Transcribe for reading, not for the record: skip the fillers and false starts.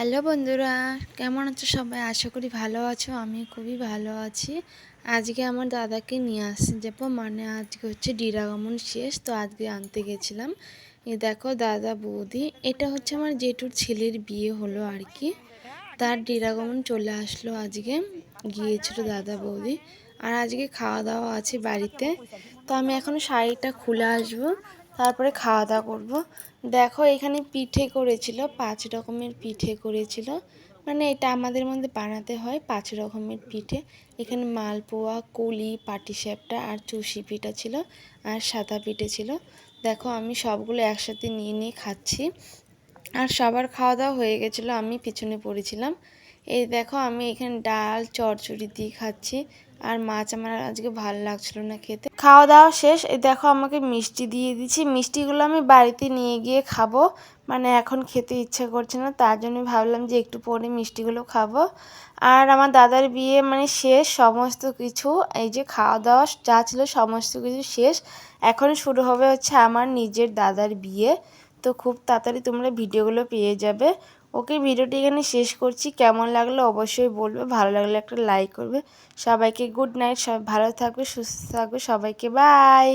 Hello বন্ধুরা, কেমন আছো সবাই? আশা করি ভালো আছো। আমি খুবই ভালো আছি। আজকে আমার দাদাকে নিয়ে আসতে যাবো, মানে আজকে হচ্ছে ডিরাগমন শেষ, তো আজকে আনতে গেছিলাম। এই দেখো দাদা বৌদি, এটা হচ্ছে আমার জেঠুর ছেলের বিয়ে হলো আর কি, তার ডিরাগমন চলে আসলো আজকে, গিয়েছিল দাদা বৌদি। আর আজকে খাওয়া দাওয়া আছে বাড়িতে, তো আমি এখনও শাড়িটা খুলে আসবো, তারপরে খাওয়া দাওয়া করবো। দেখো এখানে পিঠে করেছিল, 5 রকমের পিঠে করেছিল, মানে এটা আমাদের মধ্যে বানাতে হয় 5 রকমের পিঠে। এখানে মালপোয়া, কুলি, পাটিসাপটা আর চুষি পিঠা ছিল, আর সাদা পিঠে ছিল। দেখো আমি সবগুলো একসাথে নিয়ে নিয়ে খাচ্ছি। আর সবার খাওয়া দাওয়া হয়ে গেছিলো, আমি পিছনে পড়েছিলাম। এই দেখো আমি এখানে ডাল চচ্চড়ি দিয়ে খাচ্ছি, আর মাছ আমার আজকে ভালো লাগছিলো না খেতে। খাওয়া দাওয়া শেষ, এই দেখো আমাকে মিষ্টি দিয়ে দিচ্ছি। মিষ্টিগুলো আমি বাড়িতে নিয়ে গিয়ে খাবো, মানে এখন খেতে ইচ্ছা করছে না, তার জন্য ভাবলাম যে একটু পরে মিষ্টিগুলো খাবো। আর আমার দাদার বিয়ে মানে শেষ সমস্ত কিছু, এই যে খাওয়া দাওয়া যা ছিল সমস্ত কিছু শেষ। এখন শুরু হবে হচ্ছে আমার নিজের দাদার বিয়ে, তো খুব তাড়াতাড়ি তোমরা ভিডিওগুলো পেয়ে যাবে। ওকে, ভিডিওটি এখানে শেষ করছি। কেমন লাগলো অবশ্যই বলবে, ভালো লাগলে একটা লাইক করবে। সবাইকে গুড নাইট, সবাই ভালো থাকবে, সুস্থ থাকবে, সবাইকে বাই।